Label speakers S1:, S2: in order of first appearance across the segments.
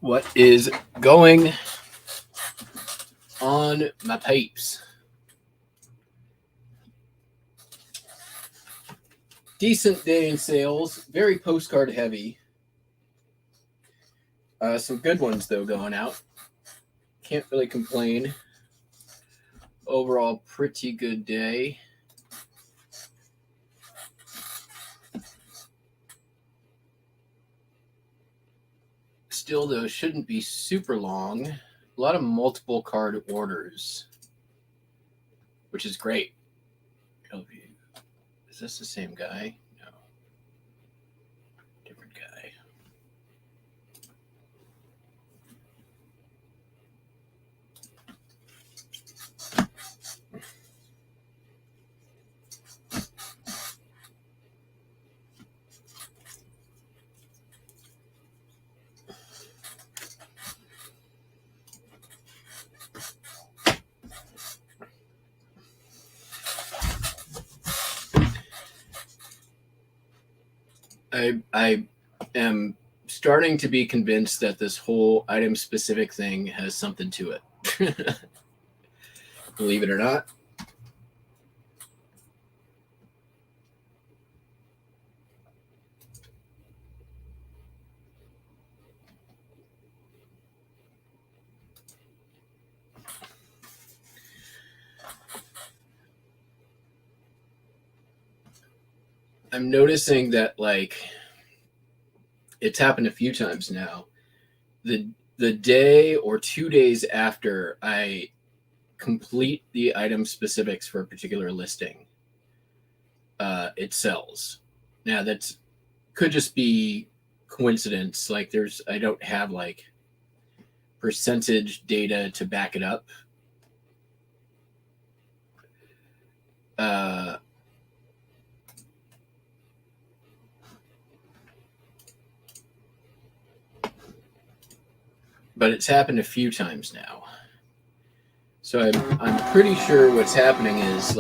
S1: What is going on, my peeps? Decent day in sales, very postcard heavy. Some good ones though going out. Can't really complain. Overall, pretty good day. Still though, shouldn't be super long. A lot of multiple card orders, which is great. Is this the same guy? No. Different guy. I am starting to be convinced that this whole item specific thing has something to it. Believe it or not. I'm noticing that it's happened a few times now. The day or 2 days after I complete the item specifics for a particular listing, it sells. Now that could just be coincidence. I don't have percentage data to back it up. But it's happened a few times now. So I'm pretty sure what's happening is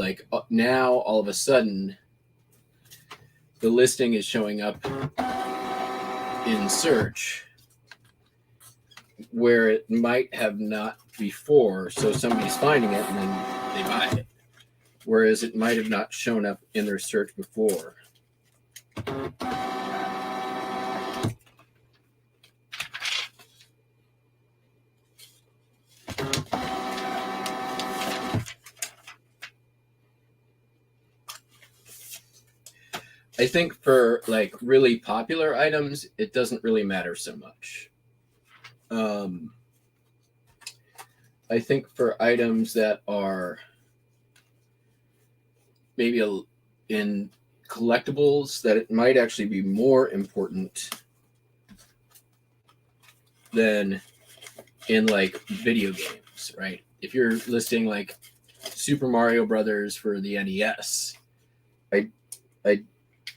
S1: now all of a sudden the listing is showing up in search where it might have not before. So somebody's finding it and then they buy it. Whereas it might have not shown up in their search before. I think for really popular items, it doesn't really matter so much. I think for items that are maybe in collectibles, that it might actually be more important than in video games, right? If you're listing Super Mario Brothers for the NES, I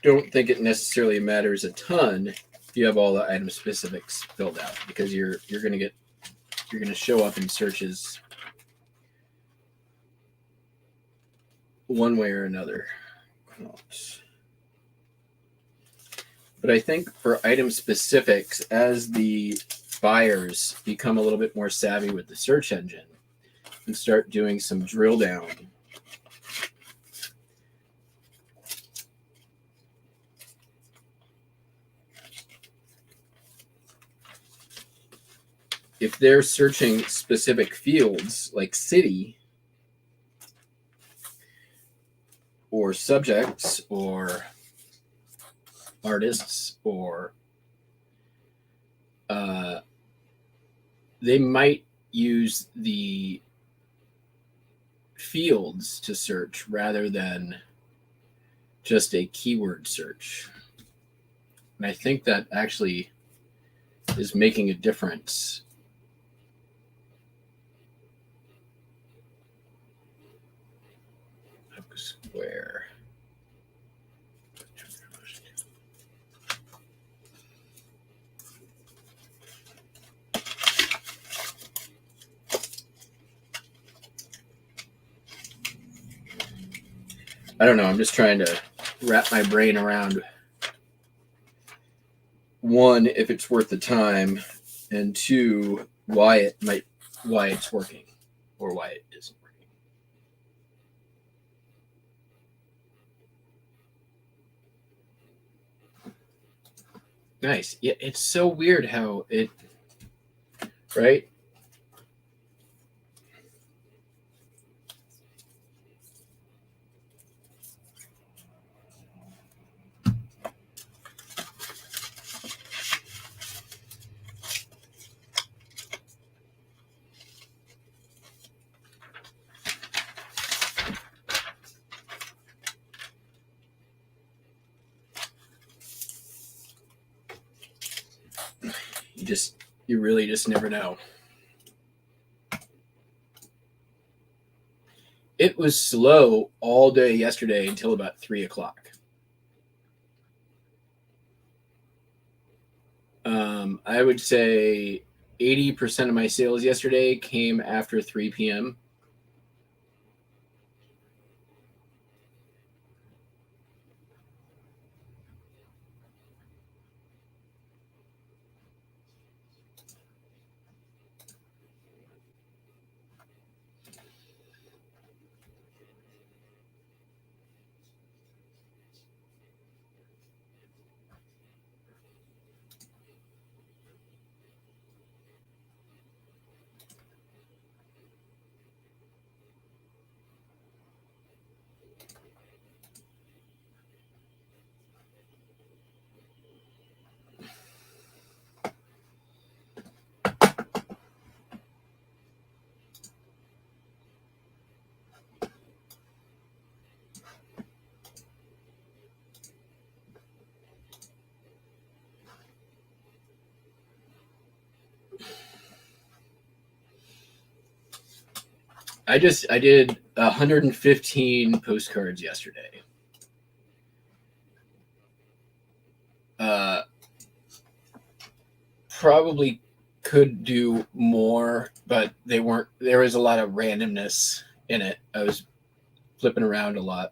S1: don't think it necessarily matters a ton if you have all the item specifics filled out, because you're gonna show up in searches one way or another. But I think for item specifics, as the buyers become a little bit more savvy with the search engine and start doing some drill down, if they're searching specific fields like city or subjects or artists, or they might use the fields to search rather than just a keyword search. And I think that actually is making a difference. Square. I don't know. I'm just trying to wrap my brain around, one, if it's worth the time, and two, why it's working or why it isn't working. Nice. Yeah, it's so weird how it, right? You really just never know. It was slow all day yesterday until about 3 o'clock. I would say 80% of my sales yesterday came after 3 p.m. I did 115 postcards yesterday. Probably could do more, but they weren't. There was a lot of randomness in it. I was flipping around a lot.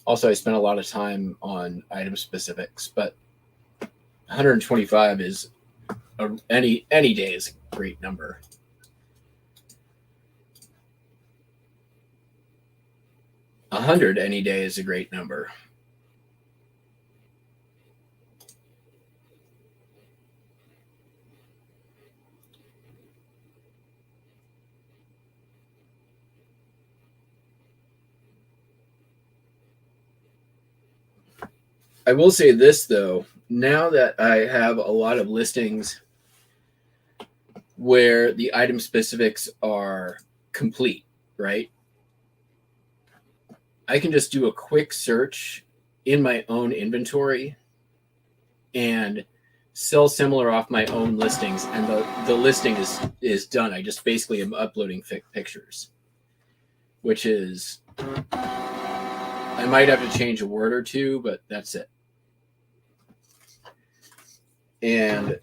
S1: Also, I spent a lot of time on item specifics, but 125 is any day is a great number. 100 any day is a great number. I will say this though, now that I have a lot of listings where the item specifics are complete, right? I can just do a quick search in my own inventory and sell similar off my own listings, and the listing is done. I just basically am uploading pictures, which is, I might have to change a word or two, but that's it. And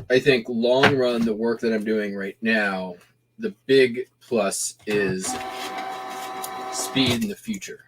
S1: I think long run, the work that I'm doing right now, the big plus is speed in the future.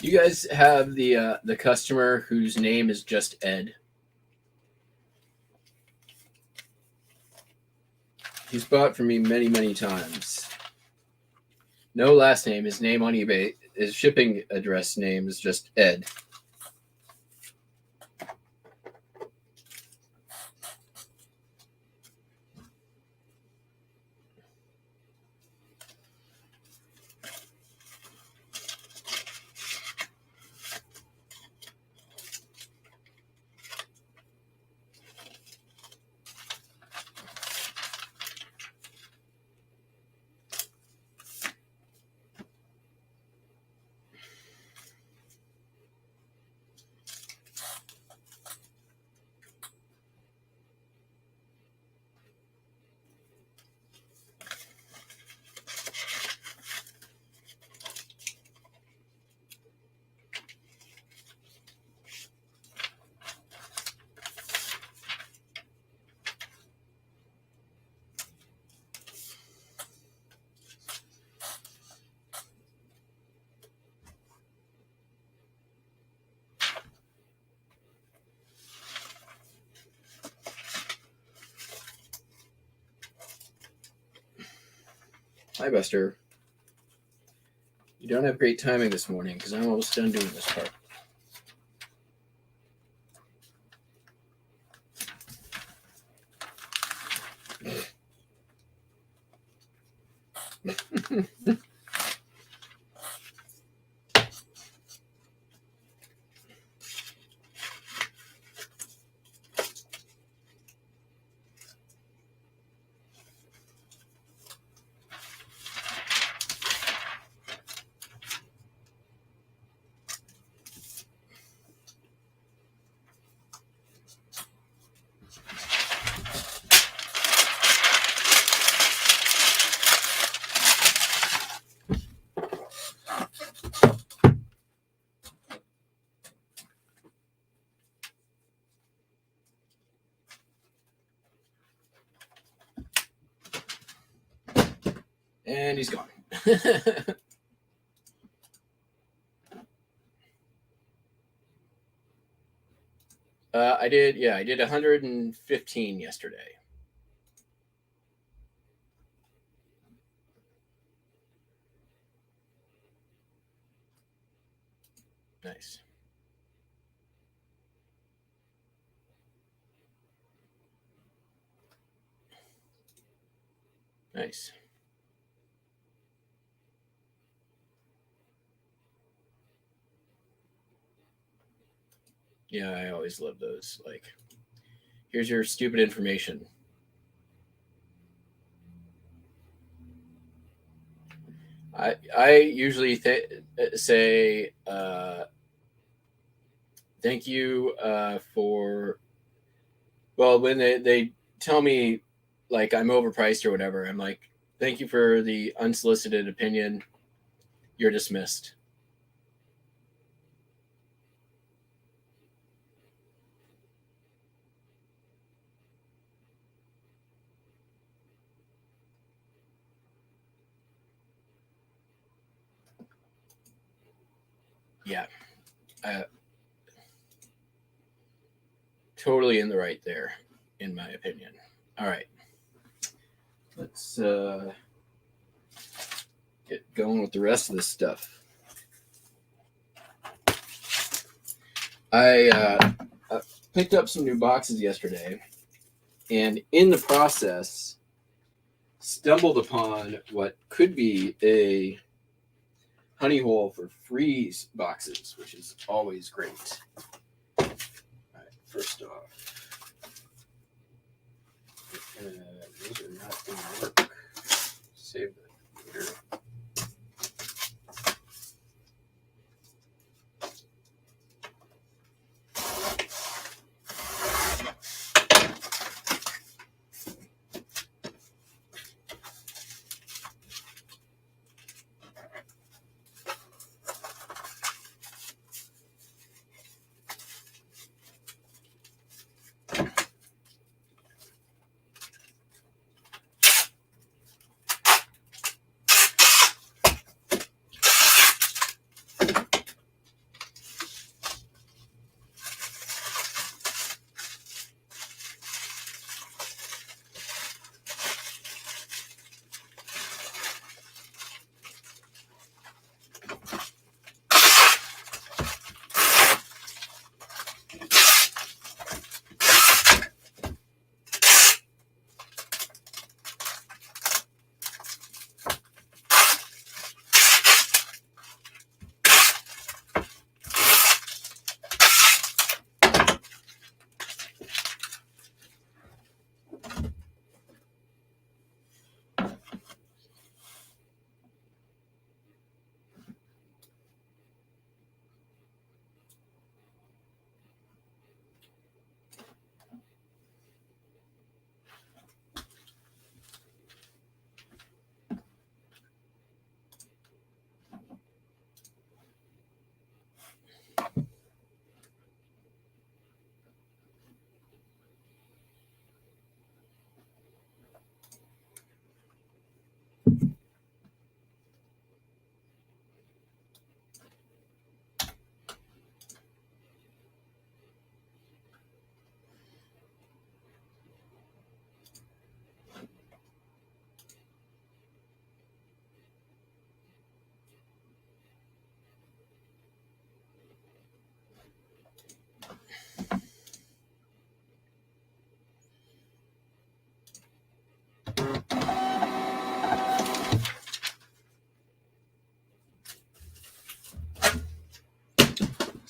S1: You guys have the customer whose name is just Ed. He's bought from me many, many times. No last name. His name on eBay, his shipping address name is just Ed. Hi, Buster. You don't have great timing this morning because I'm almost done doing this part. And he's gone. I did 115 yesterday. Nice. Nice. Yeah, I always love those. Like, here's your stupid information. I usually say thank you for, well, when they tell me like I'm overpriced or whatever, I'm like, thank you for the unsolicited opinion. You're dismissed. Yeah. Totally in the right there, in my opinion. All right. Let's get going with the rest of this stuff. I picked up some new boxes yesterday, and in the process, stumbled upon what could be a honey hole for freeze boxes, which is always great. All right, first off, these are not going to work. Save that later.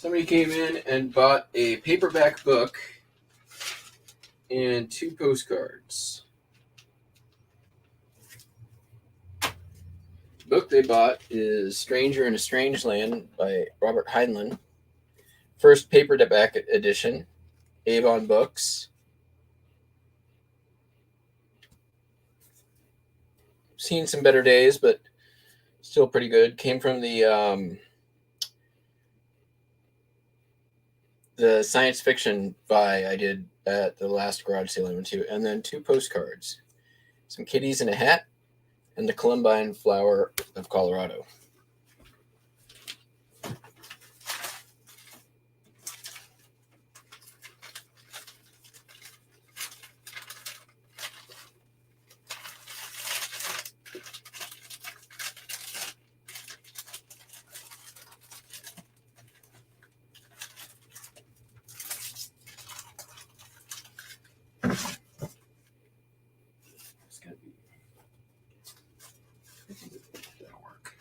S1: Somebody came in and bought a paperback book and 2 postcards. The book they bought is Stranger in a Strange Land by Robert Heinlein. First paperback edition, Avon Books. Seen some better days, but still pretty good. Came from the science fiction buy I did at the last garage sale I went to, and then 2 postcards. Some kitties in a hat and the Columbine flower of Colorado. That'll work.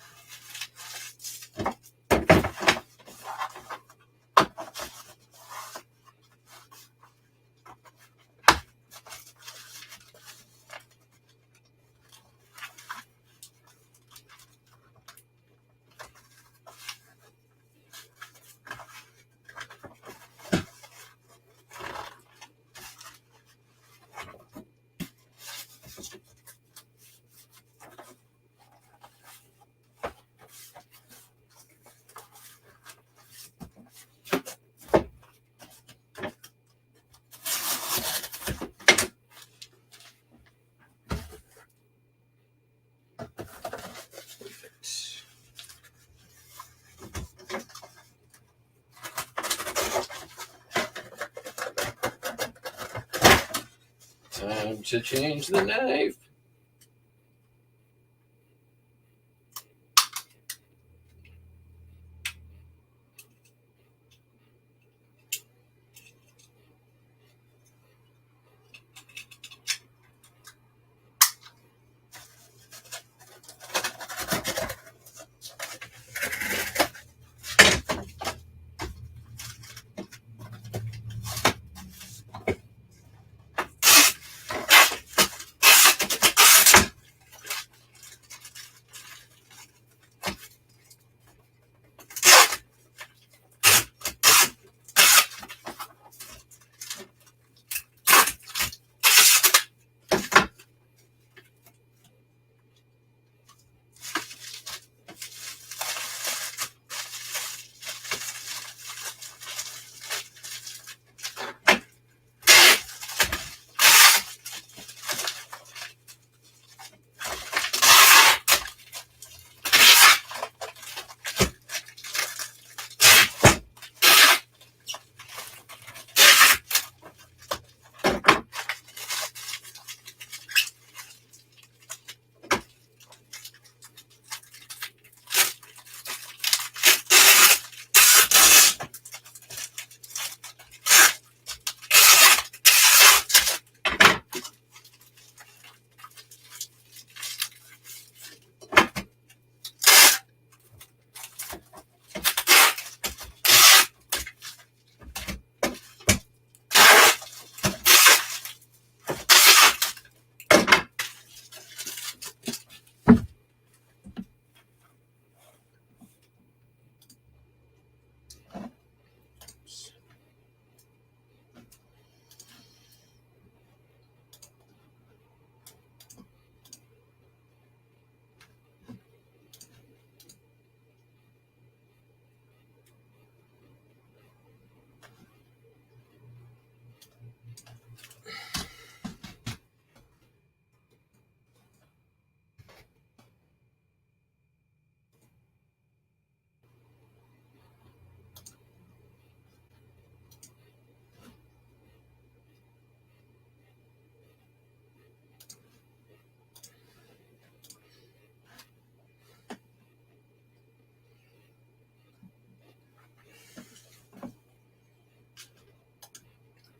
S1: Time to change the knife.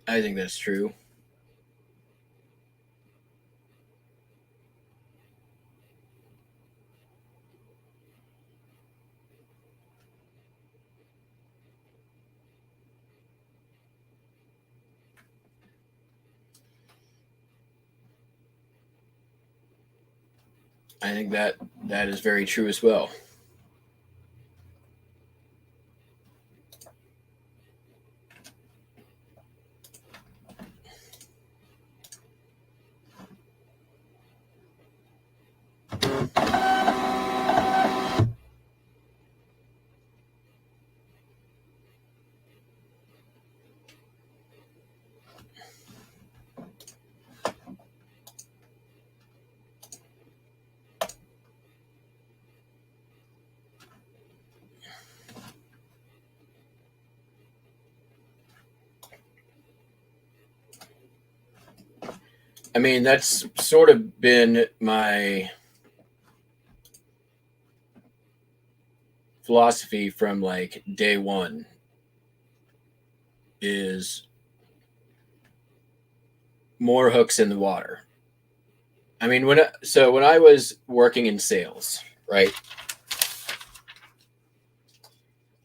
S1: I think that's true. I think that is very true as well. I mean, that's sort of been my philosophy from like day one, is more hooks in the water. I mean, when I was working in sales, right?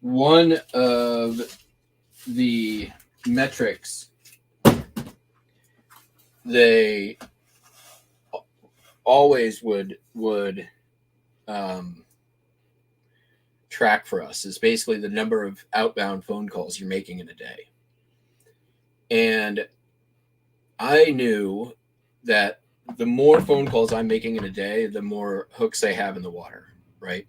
S1: One of the metrics they always would track for us is basically the number of outbound phone calls you're making in a day. And I knew that the more phone calls I'm making in a day, the more hooks I have in the water, right?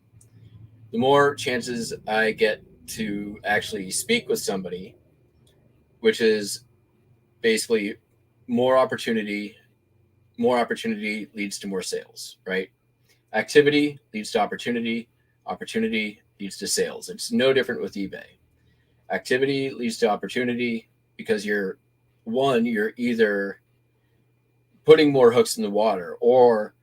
S1: The more chances I get to actually speak with somebody, which is basically more opportunity. More opportunity leads to more sales, right? Activity leads to opportunity. Opportunity leads to sales. It's no different with eBay. Activity leads to opportunity because you're either putting more hooks in the water, or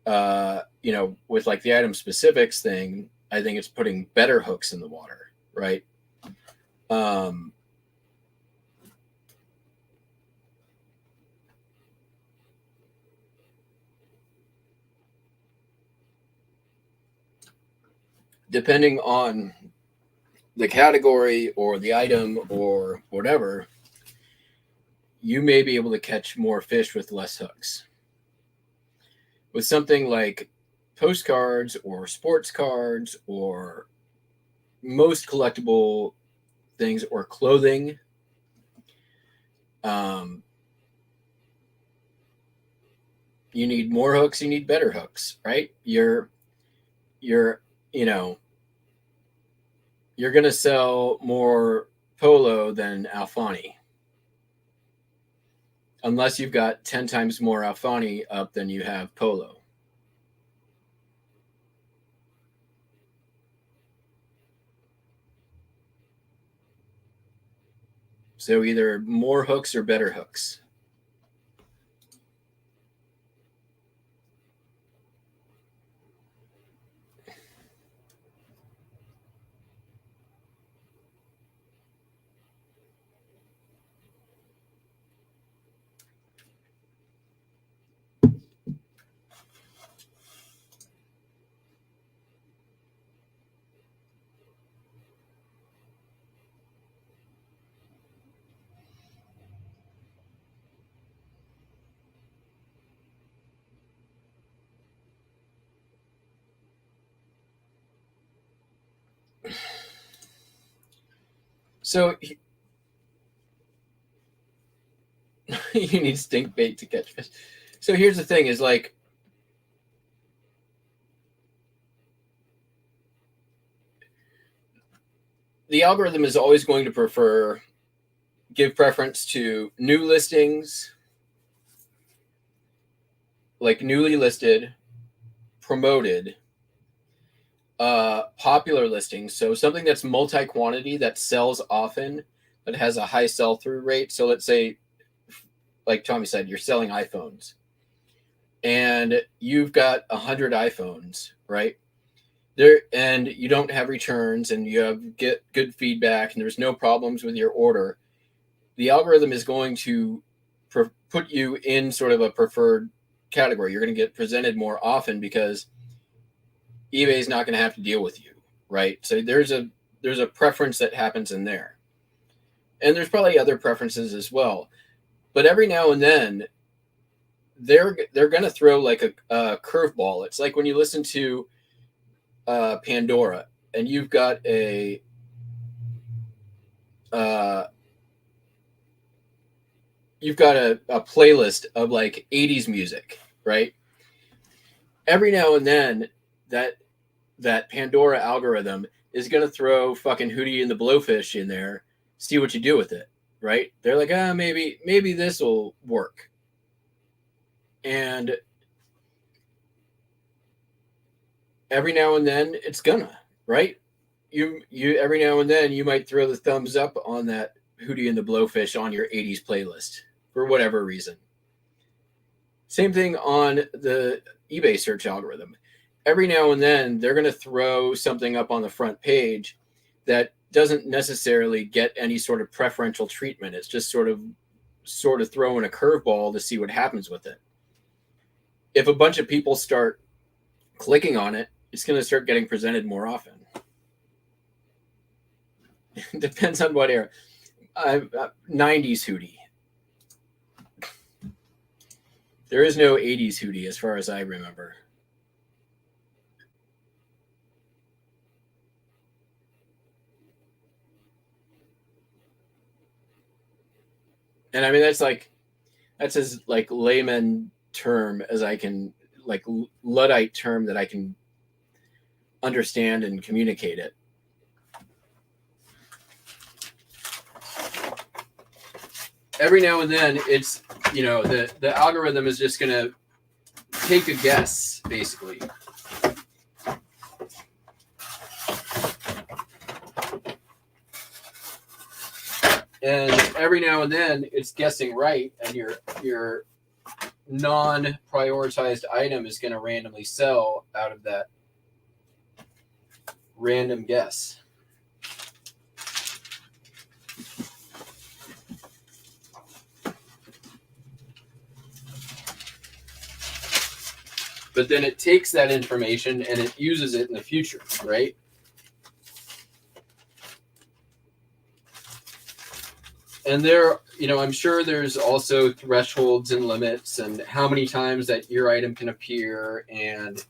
S1: with like the item specifics thing, I think it's putting better hooks in the water, right? Depending on the category or the item or whatever, you may be able to catch more fish with less hooks. With something like postcards or sports cards or most collectible things or clothing, you need more hooks, you need better hooks, right? You're going to sell more Polo than Alfani, unless you've got 10 times more Alfani up than you have Polo. So either more hooks or better hooks. So you need stink bait to catch fish. So here's the thing: is like the algorithm is always going to give preference to new listings, like newly listed, promoted, popular listings. So something that's multi-quantity, that sells often, that has a high sell-through rate. So let's say, like Tommy said, you're selling iPhones and you've got 100 iPhones, right? There, and you don't have returns and you get good feedback and there's no problems with your order. The algorithm is going to put you in sort of a preferred category. You're going to get presented more often because eBay is not going to have to deal with you, right? So there's a preference that happens in there. And there's probably other preferences as well. But every now and then, they're going to throw like a curveball. It's like when you listen to Pandora and you've got a playlist of like 80s music, right? Every now and then that Pandora algorithm is going to throw fucking Hootie and the Blowfish in there, see what you do with it, right? They're like, maybe this will work. And every now and then it's gonna, right? You every now and then you might throw the thumbs up on that Hootie and the Blowfish on your 80s playlist for whatever reason. Same thing on the eBay search algorithm. Every now and then they're going to throw something up on the front page that doesn't necessarily get any sort of preferential treatment. It's just sort of throwing a curveball to see what happens with it. If a bunch of people start clicking on it, it's going to start getting presented more often. Depends on what era. 90s Hootie. There is no 80s Hootie as far as I remember. And I mean, that's as like layman term as I can, like Luddite term that I can understand and communicate it. Every now and then it's, the algorithm is just going to take a guess, basically. And every now and then it's guessing right, and your non-prioritized item is going to randomly sell out of that random guess. But then it takes that information and it uses it in the future, right? And there, I'm sure there's also thresholds and limits and how many times that your item can appear, and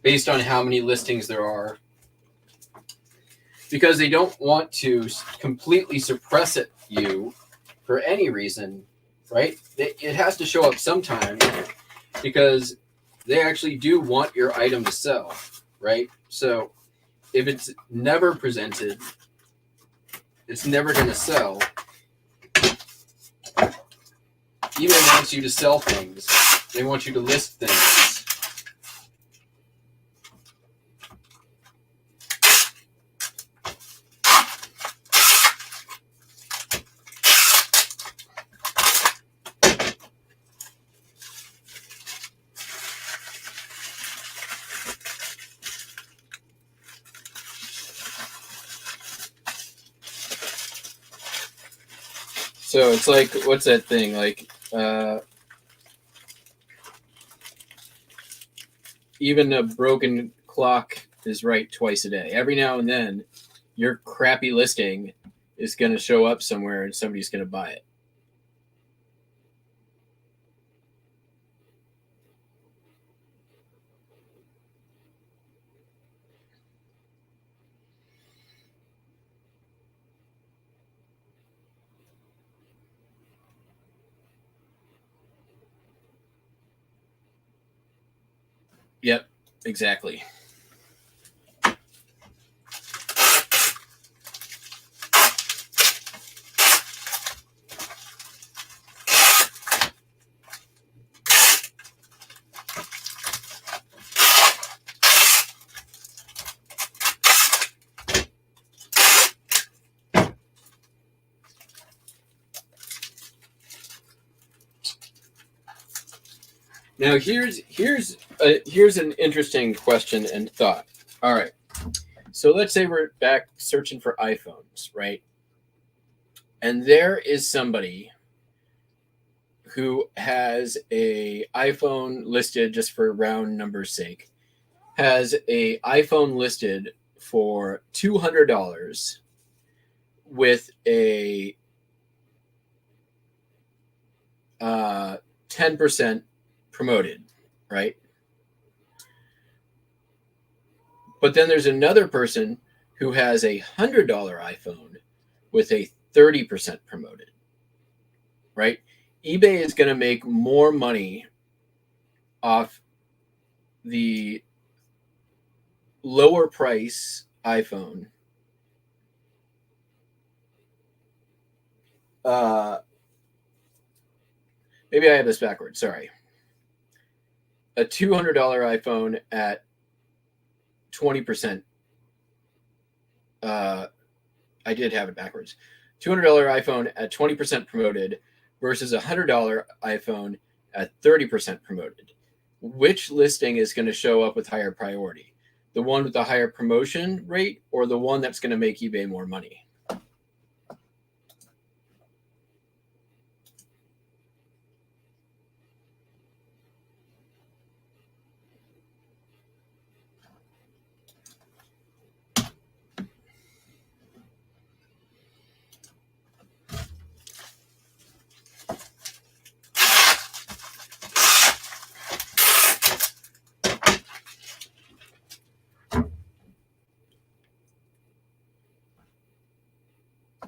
S1: based on how many listings there are, because they don't want to completely suppress you for any reason, right? It has to show up sometime because they actually do want your item to sell, right? So if it's never presented, it's never going to sell. eBay wants you to sell things. They want you to list things. So it's like, what's that thing? Like, even a broken clock is right twice a day. Every now and then, your crappy listing is going to show up somewhere and somebody's going to buy it. Yep, exactly. Now here's an interesting question and thought. All right, so let's say we're back searching for iPhones, right? And there is somebody who has a iPhone listed, just for round numbers sake, has a iPhone listed for $200 with a 10% promoted, right? But then there's another person who has a $100 iPhone with a 30% promoted, right? eBay is going to make more money off the lower price iPhone. Maybe I have this backwards. Sorry. A $200 iPhone at 20%. I did have it backwards. $200 iPhone at 20% promoted versus a $100 iPhone at 30% promoted. Which listing is going to show up with higher priority? The one with the higher promotion rate or the one that's going to make eBay more money?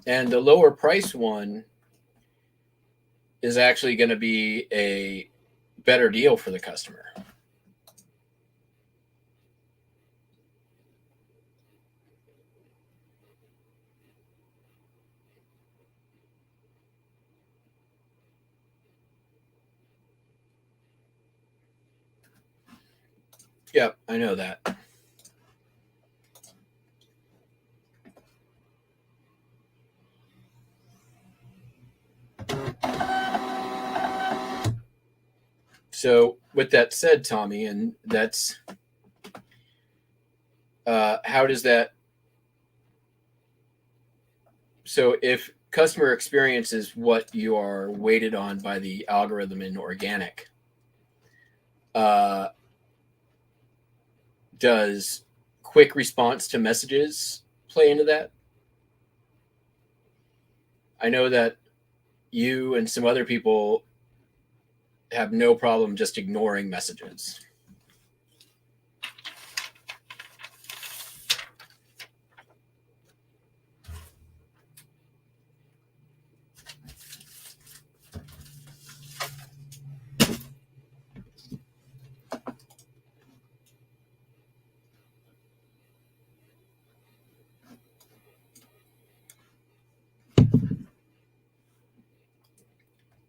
S1: And the lower price one is actually going to be a better deal for the customer. Yep, I know that. So with that said, Tommy, and that's how does that, so if customer experience is what you are weighted on by the algorithm in organic, does quick response to messages play into that? I know that you and some other people have no problem just ignoring messages.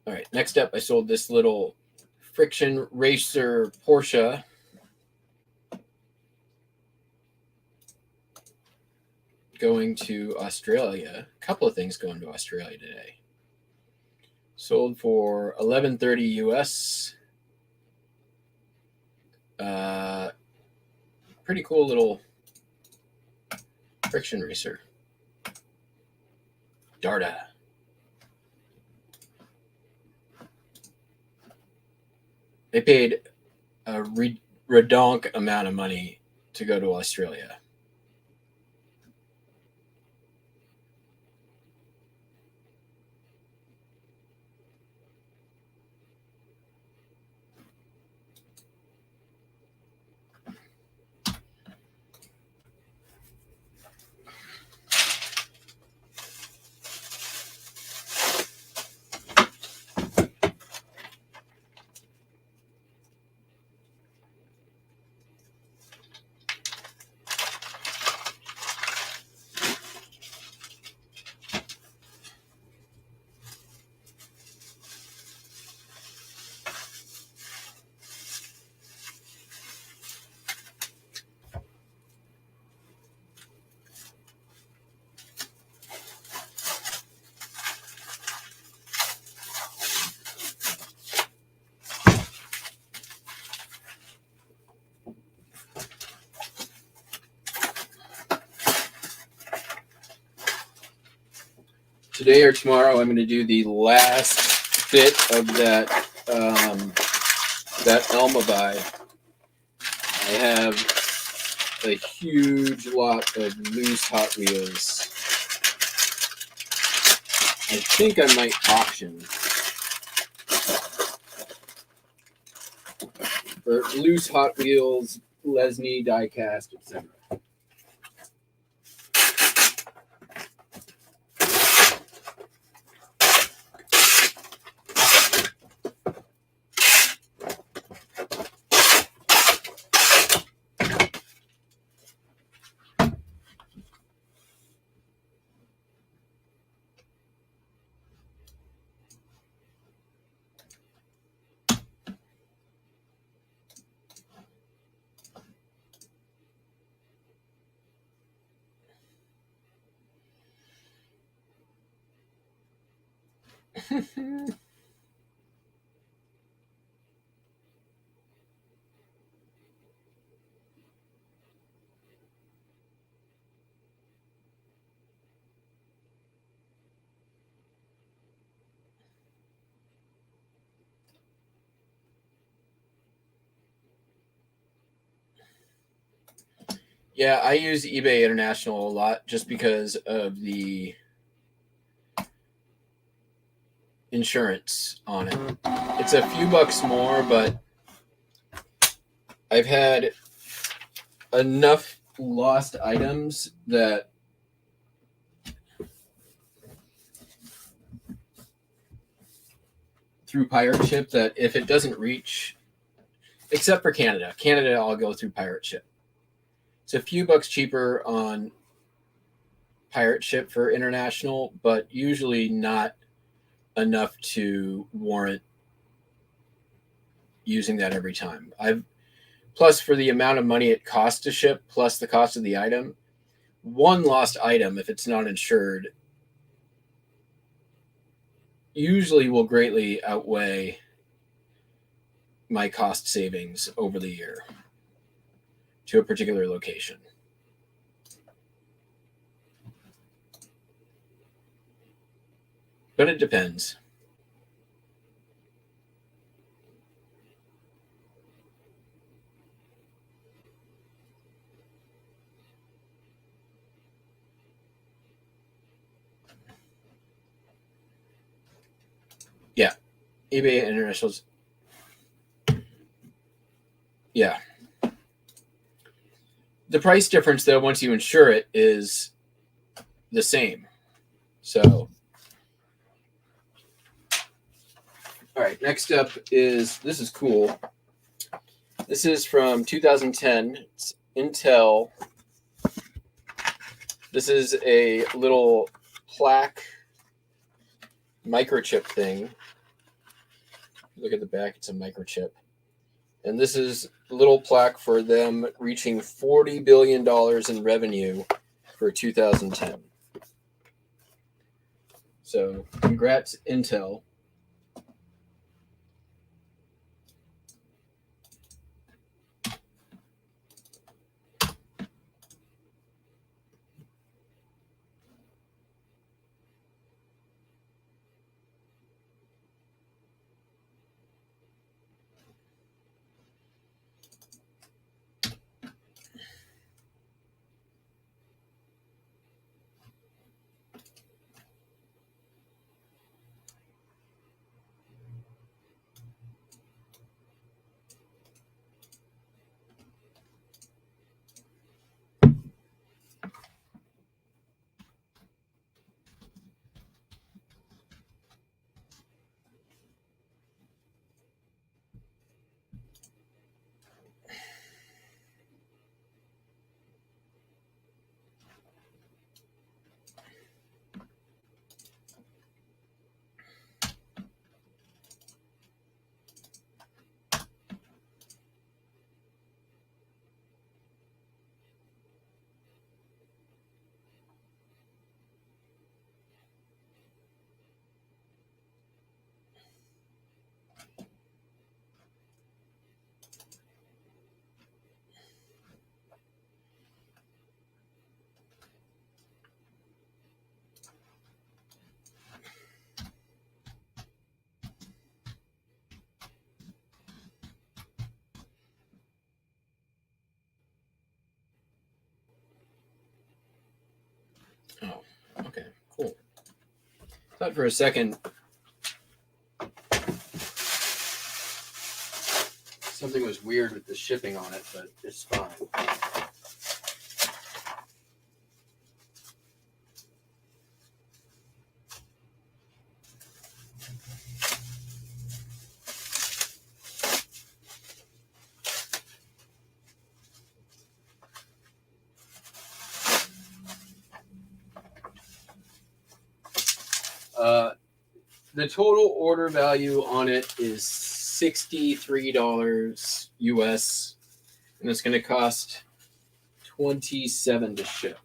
S1: All right, next up, I sold this little friction racer Porsche. Going to Australia. A couple of things going to Australia today. Sold for $11.30 US. Pretty cool little friction racer. Darda. They paid a redonk amount of money to go to Australia. Today or tomorrow, I'm going to do the last bit of that that Elma buy. I have a huge lot of loose Hot Wheels. I think I might auction for loose Hot Wheels, Lesney, diecast, etc. Yeah, I use eBay International a lot just because of the insurance on it. It's a few bucks more, but I've had enough lost items that through pirate ship that if it doesn't reach, except for Canada, I'll go through pirate ship. It's a few bucks cheaper on pirate ship for international, but usually not enough to warrant using that every time. Plus for the amount of money it costs to ship, plus the cost of the item, one lost item, if it's not insured, usually will greatly outweigh my cost savings over the year to a particular location. But it depends. Yeah. eBay International's. Yeah. The price difference, though, once you insure it, is the same. So, all right, next up is, this is cool. This is from 2010. It's Intel. This is a little plaque microchip thing. Look at the back, it's a microchip. And this is a little plaque for them reaching $40 billion in revenue for 2010. So, congrats, Intel. Oh, okay, cool. Thought for a second something was weird with the shipping on it, but it's fine. The total order value on it is $63 US, and it's going to cost $27 to ship.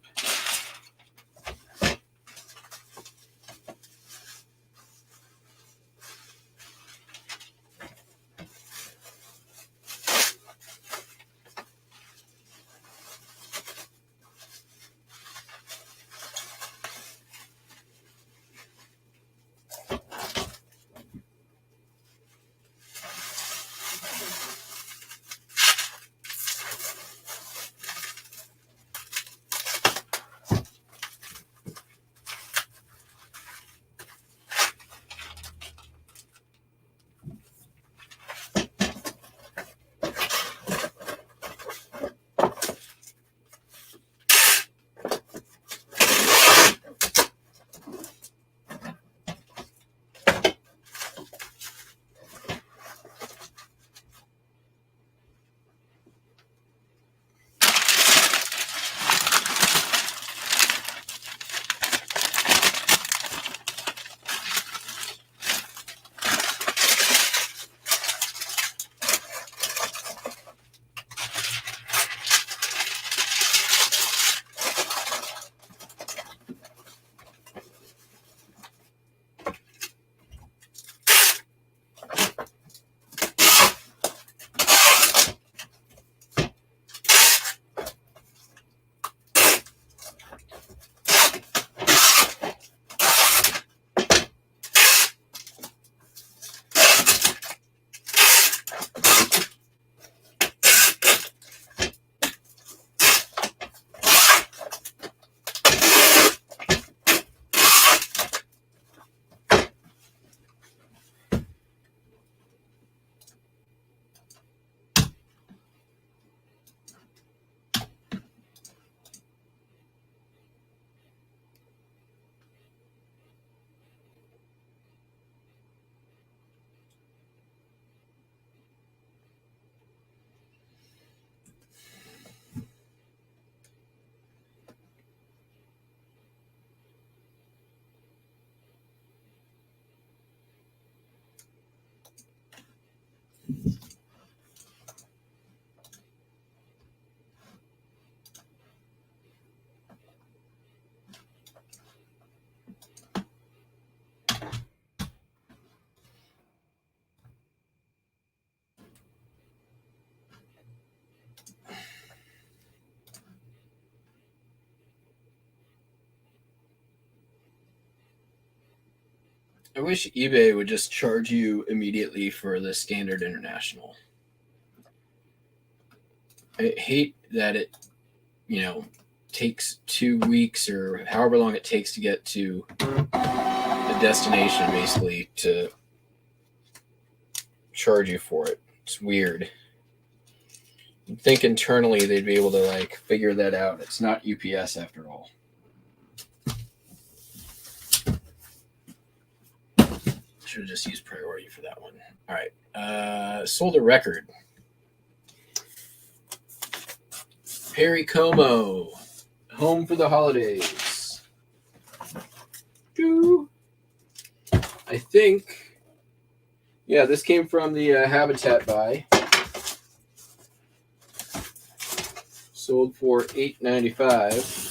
S1: I wish eBay would just charge you immediately for the standard international. I hate that it, takes 2 weeks or however long it takes to get to the destination, basically, to charge you for it. It's weird. You'd think internally they'd be able to figure that out. It's not UPS after all. Should have just used priority for that one. All right. Sold a record. Perry Como, home for the holidays. I think, this came from the Habitat buy. Sold for $8.95.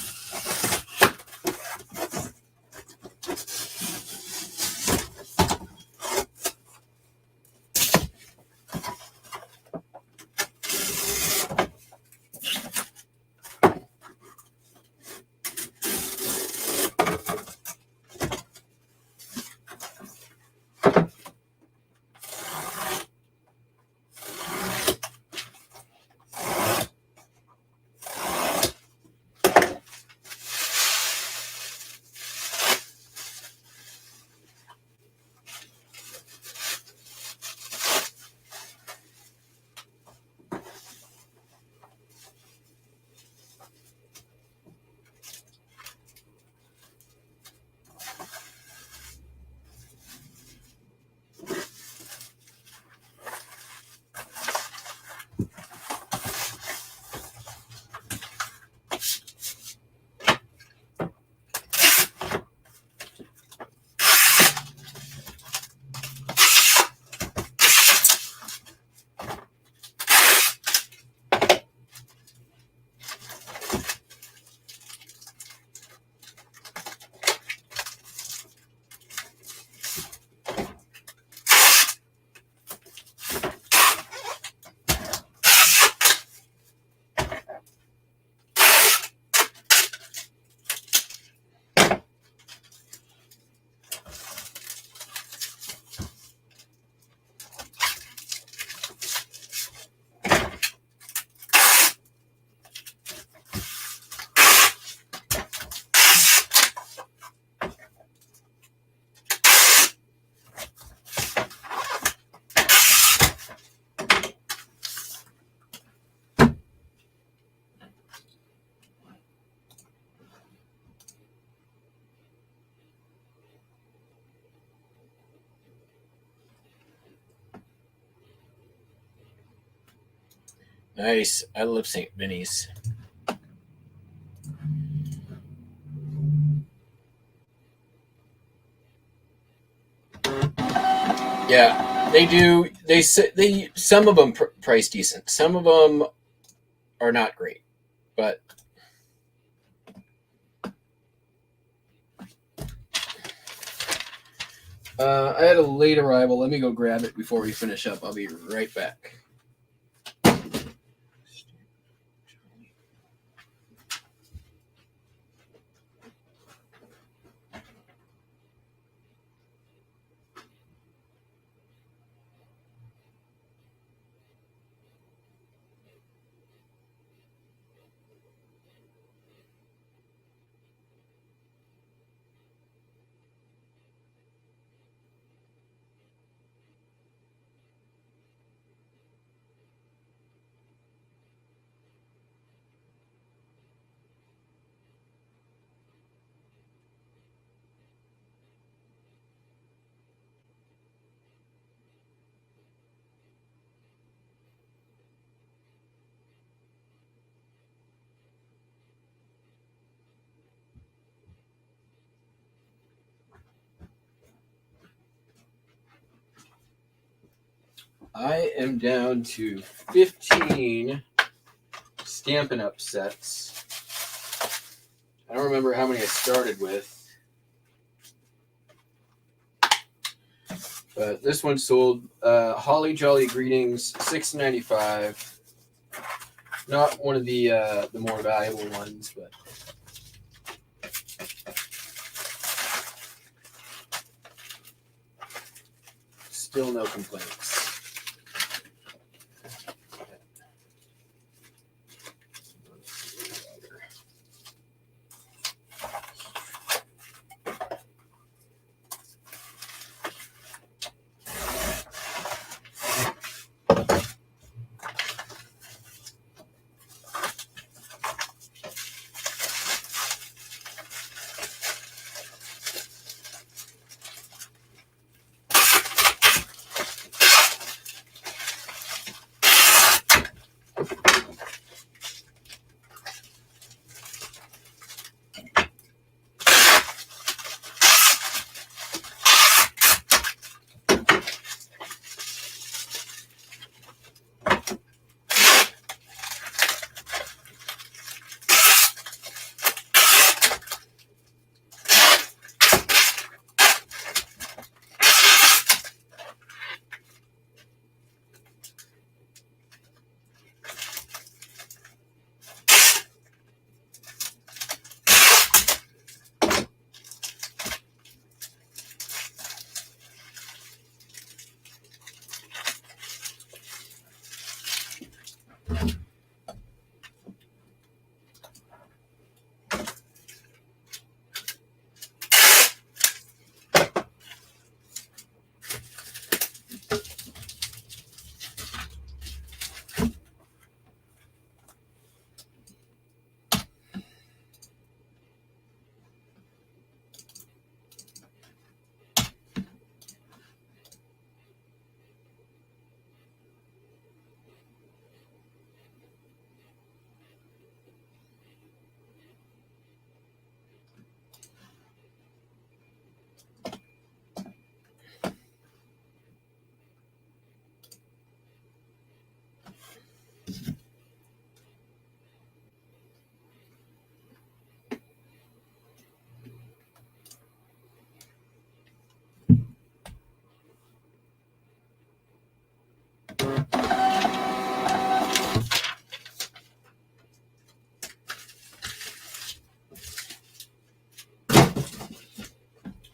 S1: Nice. I love St. Vinny's. Yeah, they do. They some of them price decent. Some of them are not great, but I had a late arrival. Let me go grab it before we finish up. I'll be right back. I am down to 15 Stampin' Up sets. I don't remember how many I started with. But this one sold Holly Jolly Greetings, $6.95. Not one of the more valuable ones, but still no complaints.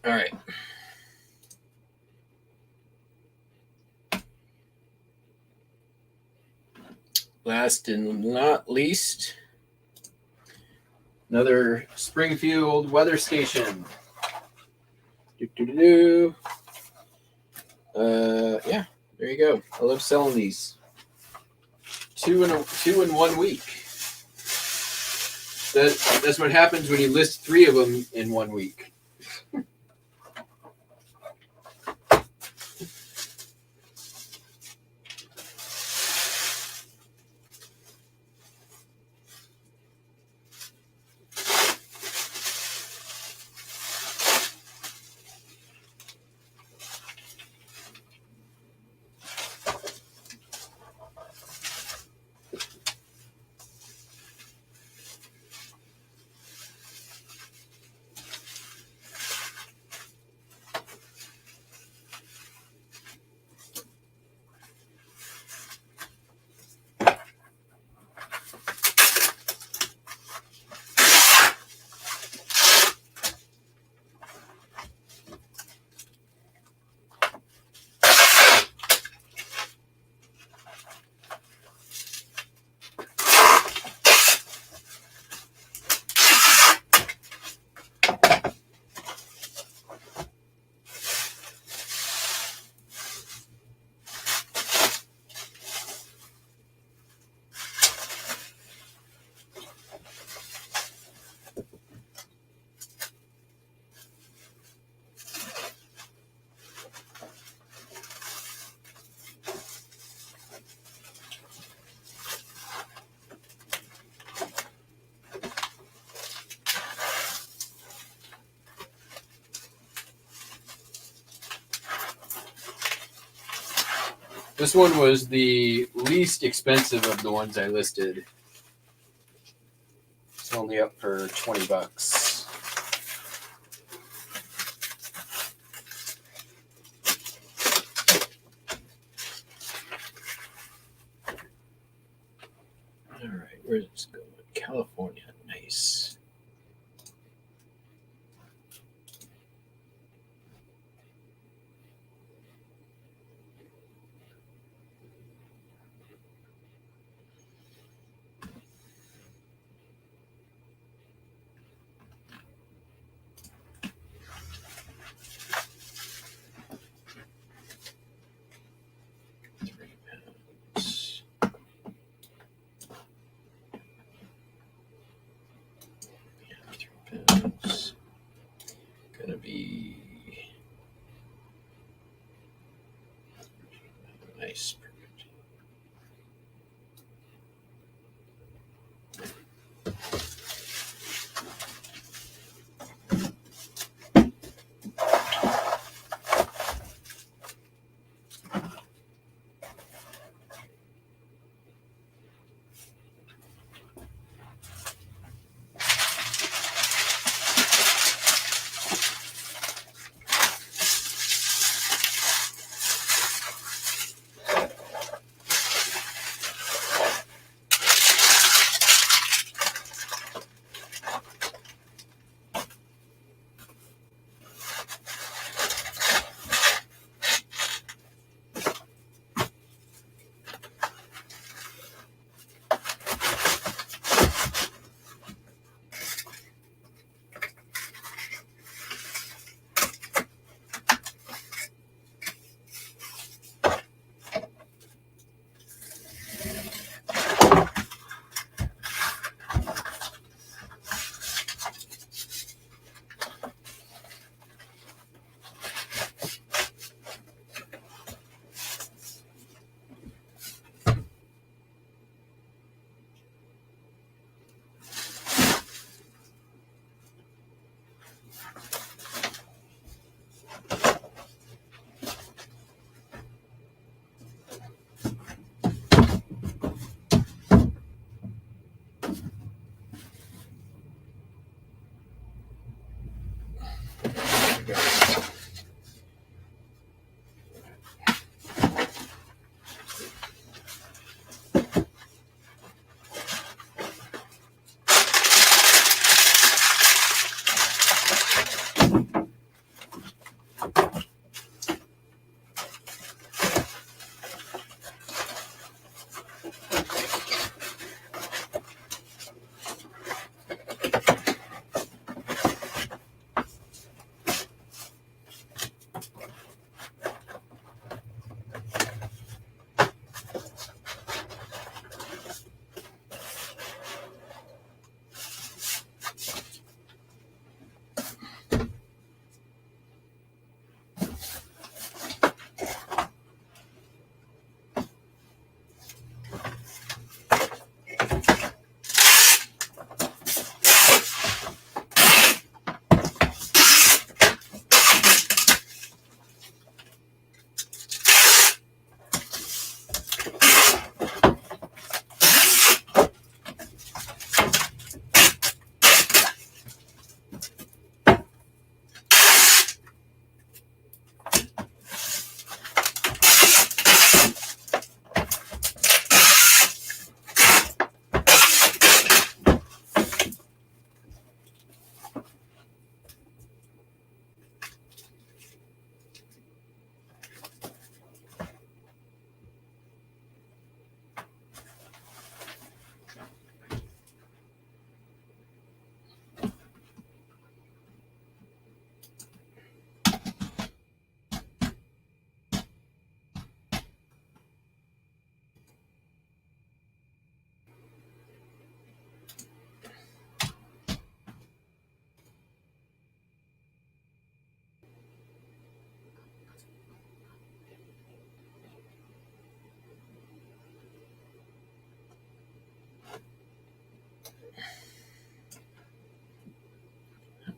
S1: All right. Last and not least, another Springfield weather station. Yeah, there you go. I love selling these. Two in 1 week. That's what happens when you list 3 of them in 1 week. This one was the least expensive of the ones I listed. It's only up for $20. All right, where's this going? California, nice. £3. £3. Gonna be nice. Perfect.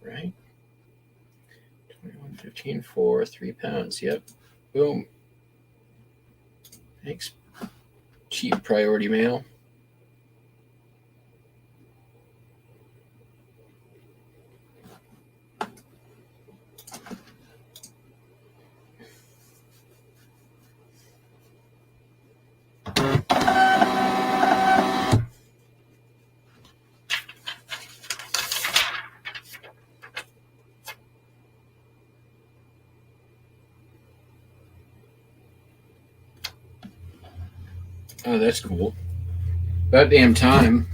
S1: Right. 21.15 for £3. Yep. Boom. Thanks, cheap priority mail. Oh, that's cool. About damn time.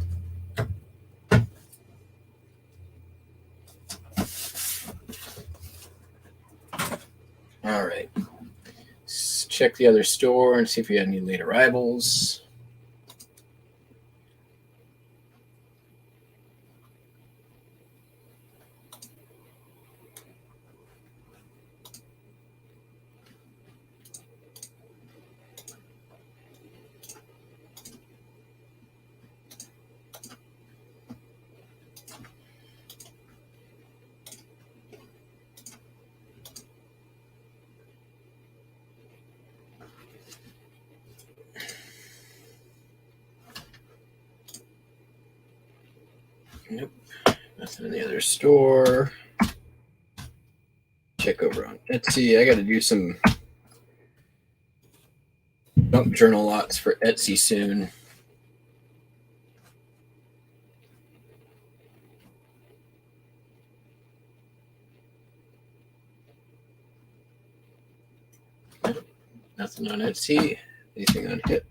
S1: All right. Let's check the other store and see if we had any late arrivals. Nope. Nothing in the other store. Check over on Etsy. I got to do some junk journal lots for Etsy soon. Nothing on Etsy. Anything on Hip?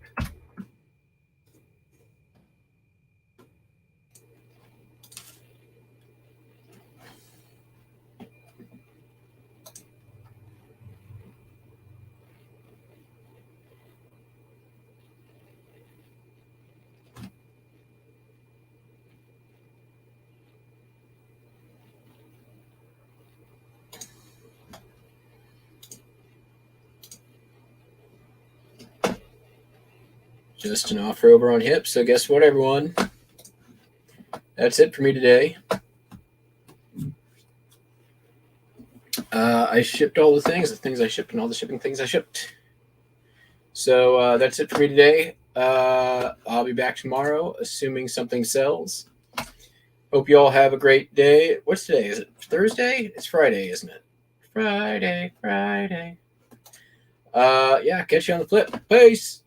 S1: Just an offer over on Hip. So guess what, everyone? That's it for me today. I shipped all the things I shipped, and all the shipping things I shipped. So that's it for me today. I'll be back tomorrow, assuming something sells. Hope you all have a great day. What's today? Is it Thursday? It's Friday, isn't it? Friday. Yeah, catch you on the flip. Peace.